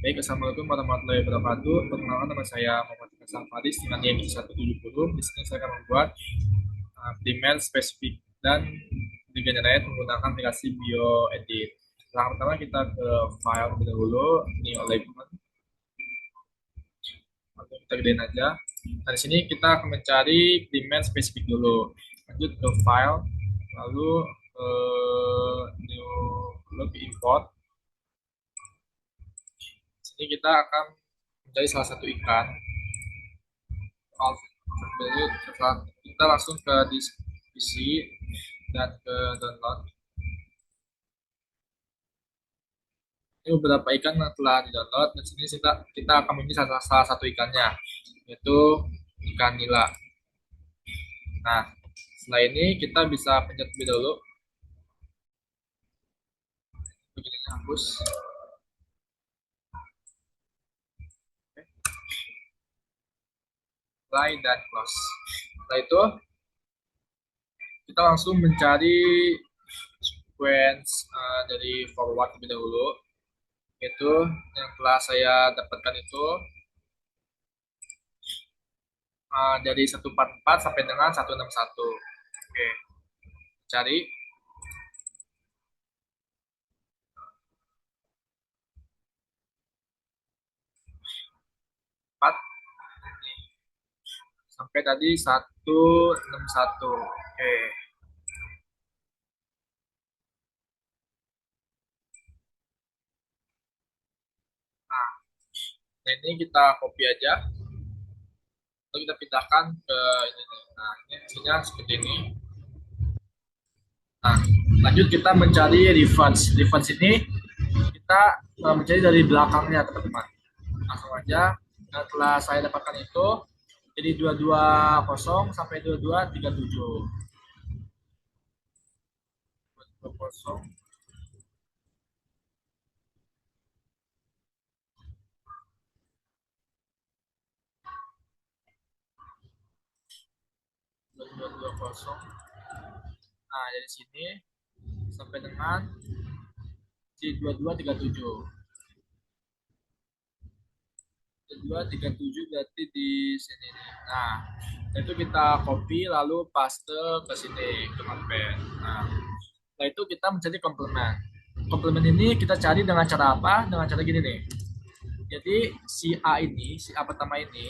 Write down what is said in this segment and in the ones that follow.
Baik, Assalamualaikum warahmatullahi wabarakatuh. Perkenalkan, nama saya Muhammad Hasan Faris dengan NIM 170. Di sini saya akan membuat demand spesifik dan regenerate menggunakan aplikasi BioEdit. Langkah pertama kita ke file terlebih dahulu, new element, lalu kita gedein aja. Nah, di sini kita akan mencari demand spesifik dulu. Lanjut ke file, lalu new log import. Di sini kita akan mencari salah satu ikan. Jadi kita langsung ke PC dan ke download. Ini beberapa ikan yang telah di download. Dan sini kita akan memilih salah satu ikannya, yaitu ikan nila. Nah, setelah ini kita bisa pencet lebih dulu. Begini hapus. Apply dan close. Setelah itu kita langsung mencari sequence dari forward lebih dahulu. Itu yang telah saya dapatkan itu dari 144 sampai dengan 161. Oke, cari 4 sampai tadi 161. Oke. Nah, ini kita copy aja. Lalu kita pindahkan ke ini. Nah, ini hasilnya seperti ini. Nah, lanjut kita mencari reference. Reference ini kita mencari dari belakangnya, teman-teman. Langsung aja. Setelah saya dapatkan itu, jadi 220 sampai 2237. 220. Nah, dari sini sampai dengan si 2237. 2237 berarti di sini nih. Nah, itu kita copy lalu paste ke sini ke Notepad. Nah, setelah itu kita mencari komplement. Komplement ini kita cari dengan cara apa? Dengan cara gini nih. Jadi si A pertama ini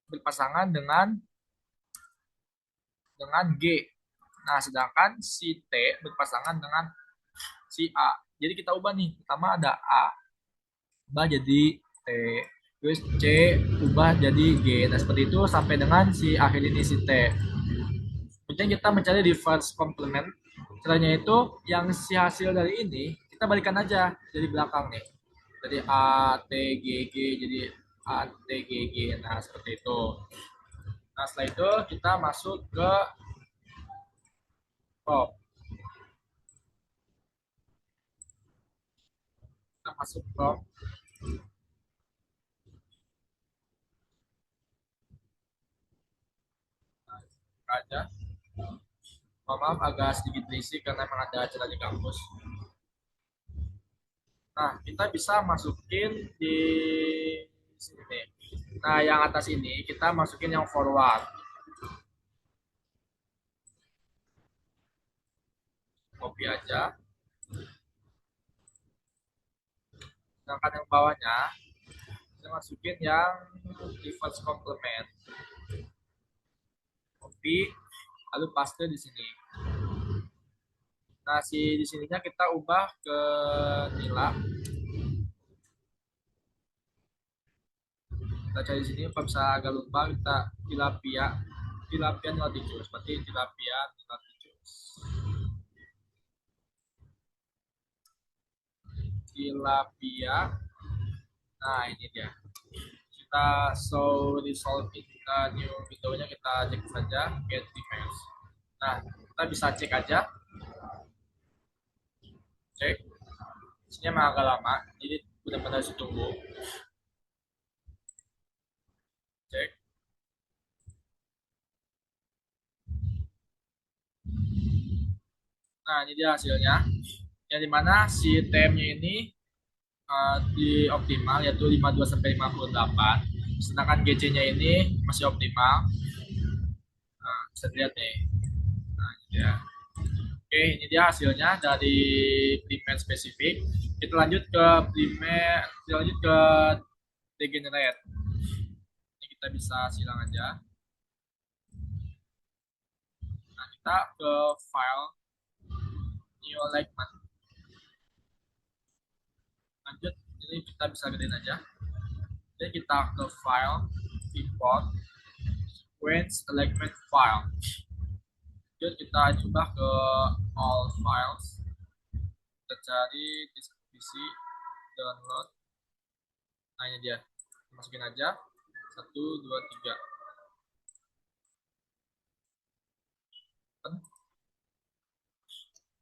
berpasangan dengan G. Nah, sedangkan si T berpasangan dengan si A. Jadi kita ubah nih. Pertama ada A, ubah jadi T. Terus C ubah jadi G. Nah, seperti itu sampai dengan si akhir ini si T. Kemudian kita mencari reverse complement. Caranya itu yang si hasil dari ini kita balikan aja dari belakang nih. Jadi A, T, G, G, jadi A, T, G, G. Nah, seperti itu. Nah, setelah itu kita masuk ke crop. Kita masuk crop. Nah, aja. Maaf agak sedikit berisik karena memang ada acara di kampus. Nah, kita bisa masukin di sini nih. Nah, yang atas ini kita masukin yang forward. Copy aja. Sedangkan yang bawahnya kita masukin yang reverse complement. Copy, lalu paste di sini. Nah, di sininya kita ubah ke nila. Kita cari di sini, kalau bisa agak lupa kita tilapia, tilapia nila seperti tilapia nila tilapia. Nah, ini dia. Kita show result in new window-nya, kita cek saja get details. Nah, kita bisa cek aja. Cek. Isinya memang agak lama, jadi benar-benar harus tunggu. Cek. Nah, ini dia hasilnya. Yang dimana si TM-nya ini di optimal yaitu 52 sampai 58. Sedangkan GC-nya ini masih optimal. Nah, bisa dilihat nih. Nah, ini dia. Oke, ini dia hasilnya dari primer spesifik. Kita lanjut ke primer, kita lanjut ke degenerate. Ini kita bisa silang aja. Nah, kita ke file new alignment. Lanjut, ini kita bisa gedein aja. Jadi kita ke file, import, sequence alignment file. Lanjut kita coba ke all files. Kita cari distribusi, download. Nah ini dia, masukin aja 1, 2, 3.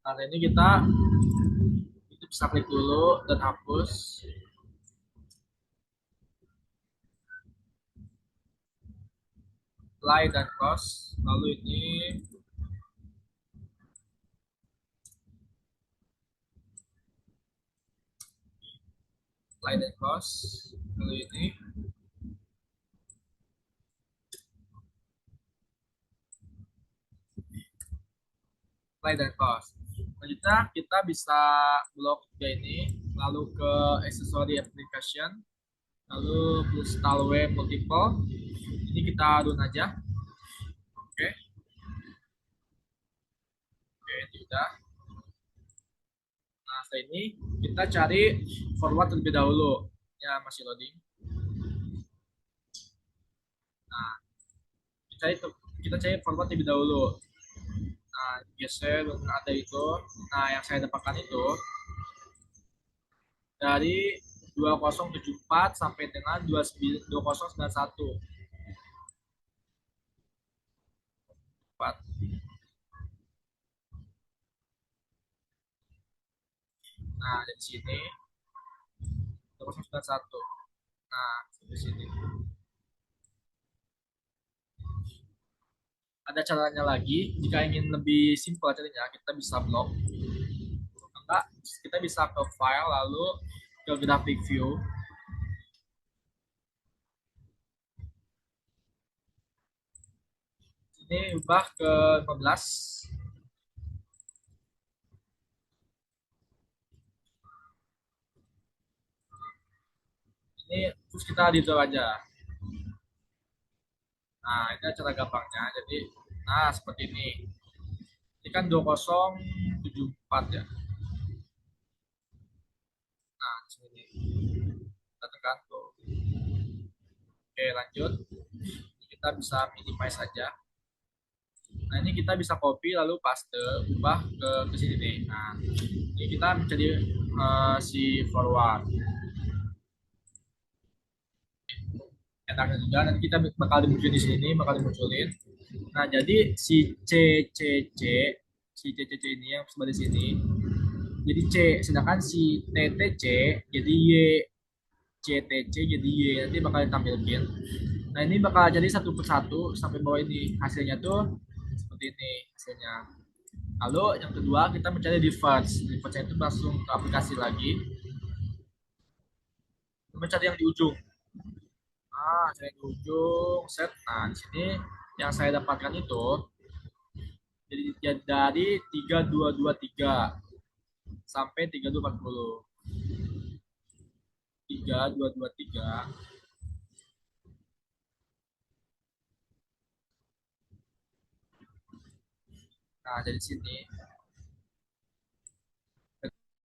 Nah ini kita bisa klik dulu dan hapus. Apply dan close. Lalu ini apply dan close. Lalu ini apply dan close. Selanjutnya kita bisa blok juga ini, lalu ke accessory application, lalu install web multiple. Ini kita run aja. Oke, ini udah. Nah setelah ini kita cari forward terlebih dahulu. Ya masih loading. Nah kita cari forward terlebih dahulu. Nah geser ada itu. Nah yang saya dapatkan itu dari 2074 sampai dengan 2091. 4. Nah, dari sini 2091. Nah, di sini. Ada caranya lagi, jika ingin lebih simpel caranya, kita bisa blok. Enggak, kita bisa ke file lalu ke graphic view. Ini ubah ke 15. Ini terus kita di draw aja. Nah, ini cara gampangnya. Jadi, nah seperti ini. Ini kan 2074 ya. Nah, di sini. Kita tekan tuh. Oke, lanjut. Ini kita bisa minimize saja. Nah, ini kita bisa copy lalu paste, ubah ke sini nih. Nah, ini kita menjadi si forward. Enaknya juga nanti kita bakal dimunculin di sini, bakal dimunculin. Nah, jadi si CCC, si CCC ini yang sebelah sini, jadi C, sedangkan si TTC jadi Y, CTC jadi Y, nanti bakal ditampilkan. Nah, ini bakal jadi satu persatu sampai bawah ini. Hasilnya tuh seperti ini hasilnya. Lalu yang kedua kita mencari reverse. Reverse itu langsung ke aplikasi lagi. Mencari yang di ujung. Ah, saya di ujung set. Nah, di sini yang saya dapatkan itu jadi dari 3223 sampai 3240. 3223. Nah, dari sini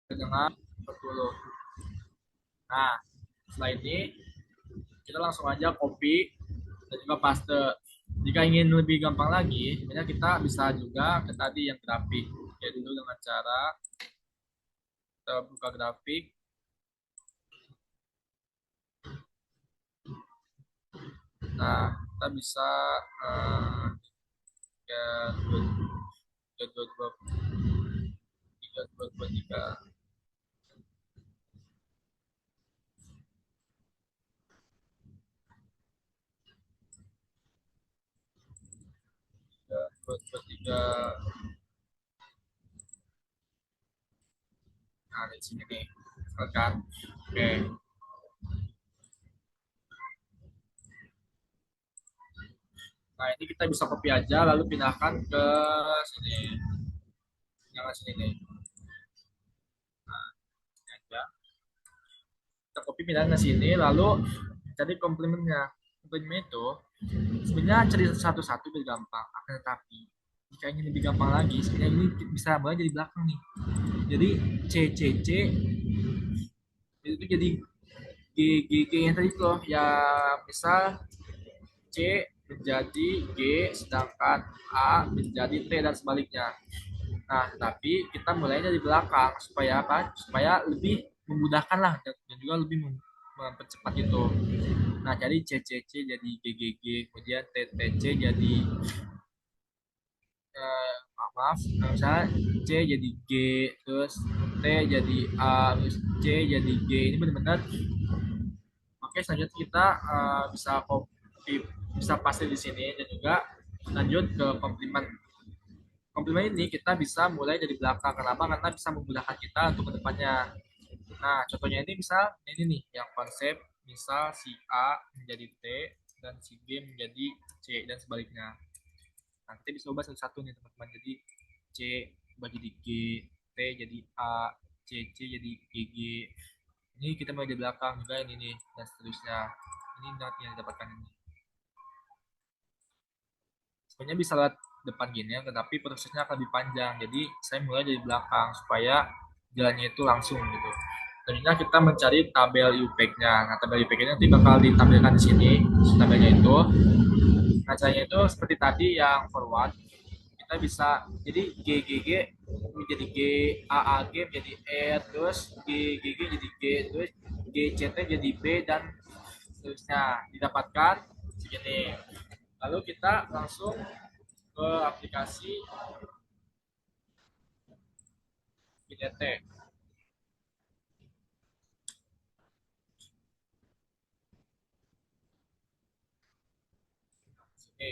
dengan 40. Nah, setelah ini kita langsung aja copy dan juga paste. Jika ingin lebih gampang lagi, sebenarnya kita bisa juga ke tadi yang grafik. Ya dulu dengan cara kita buka grafik. Nah, kita bisa tiga dua dua tiga dua dua tiga. Tiga dua dua tiga. Nah, di sini nih, misalkan Oke. Nah, ini kita bisa copy aja lalu pindahkan ke sini. Jangan sini nih. Ini aja. Kita copy pindahkan ke sini lalu cari komplementnya. Komplementnya itu sebenarnya cari satu-satu biar gampang. Akan tetapi jika ingin lebih gampang lagi, sebenarnya ini bisa mulai dari belakang nih. Jadi C C C itu jadi G G G yang tadi tuh ya, misal C menjadi G sedangkan A menjadi T dan sebaliknya. Nah, tapi kita mulai dari belakang supaya apa? Supaya lebih memudahkan lah dan juga lebih mempercepat itu. Nah, jadi C C C jadi G G G, kemudian T T C jadi maaf, misalnya C jadi G, terus T jadi A, terus C jadi G. Ini benar-benar oke. Selanjutnya kita bisa copy, bisa paste di sini dan juga lanjut ke komplimen. Komplimen ini kita bisa mulai dari belakang. Kenapa? Karena bisa memudahkan kita untuk kedepannya. Nah, contohnya ini misal ini nih yang konsep misal si A menjadi T dan si G menjadi C dan sebaliknya. Nah, kita bisa ubah satu-satu nih teman-teman. Jadi C ubah jadi G, T jadi A, C jadi GG. Ini kita mulai dari belakang juga ini nih dan seterusnya. Ini nanti yang didapatkan ini. Sebenarnya bisa lewat depan gini ya, tetapi prosesnya akan lebih panjang. Jadi saya mulai dari belakang supaya jalannya itu langsung gitu. Selanjutnya kita mencari tabel UPEG-nya. Nah, tabel UPEG-nya nanti bakal ditampilkan di sini. Tabelnya itu, nah caranya itu seperti tadi yang forward. Kita bisa jadi G G G menjadi G, A A G menjadi E, terus G G G jadi G, terus G C T jadi B dan seterusnya didapatkan segini. Lalu kita langsung ke aplikasi PDT. Sini.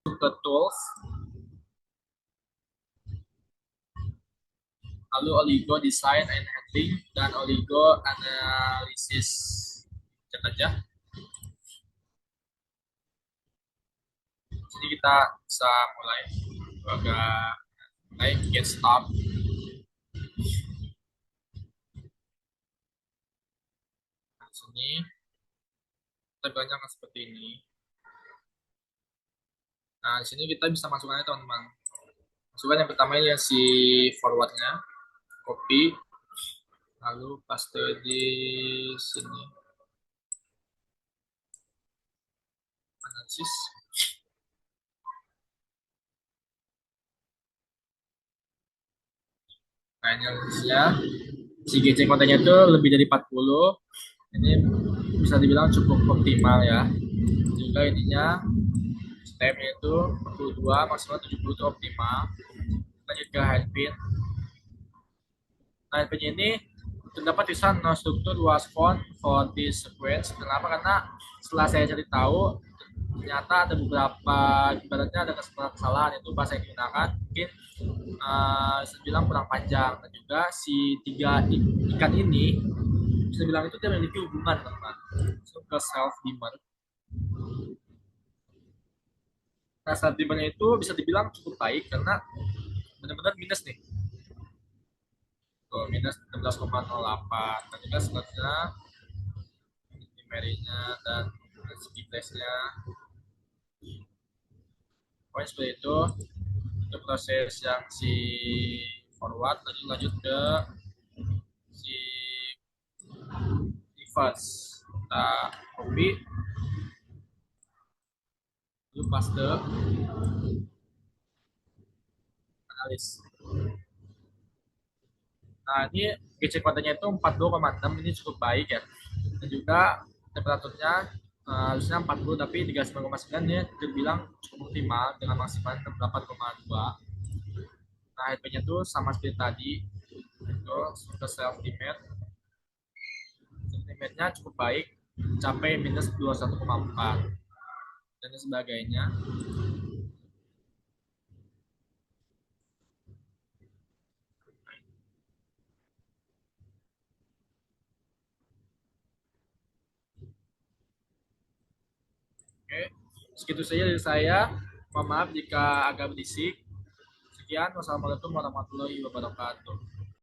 Ke tools, lalu oligo design and handling dan oligo analysis. Cek aja. Jadi kita bisa mulai agak mulai get start. Nah, di sini tabelnya akan seperti ini. Nah, di sini kita bisa masukkan teman-teman. Masukkan yang pertama ya si forwardnya, copy, lalu paste di sini, analisis. Nah, ini analisisnya. Si GC kontennya itu lebih dari 40. Ini bisa dibilang cukup optimal ya. Juga ininya stepnya itu 42 maksimal 70 itu optimal. Lanjut ke headpin. Nah, headpin ini terdapat tulisan no structure was found for this sequence. Kenapa? Karena setelah saya cari tahu ternyata ada beberapa ibaratnya ada kesalahan itu bahasa yang digunakan mungkin bisa bilang kurang panjang, dan juga si tiga ikan ini bisa bilang itu tidak memiliki hubungan teman ke self demand. Nah, self demandnya itu bisa dibilang cukup baik karena benar-benar minus nih. Tuh, minus 16,08 dan juga selanjutnya primary-nya dan segi place-nya. Pokoknya seperti itu proses yang si forward. Lanjut ke si reverse. Kita copy, lalu paste, analis. Nah, ini GC kuotanya itu 42,6, ini cukup baik ya. Dan juga temperaturnya harusnya 40 tapi 39,9 ya terbilang cukup optimal dengan maksimal 68,2. Nah, HP-nya tuh sama seperti tadi. Itu ke self limit. Limitnya cukup baik, mencapai minus 21,4 dan sebagainya. Oke, segitu saja dari saya. Mohon maaf jika agak berisik. Sekian, wassalamualaikum warahmatullahi wabarakatuh.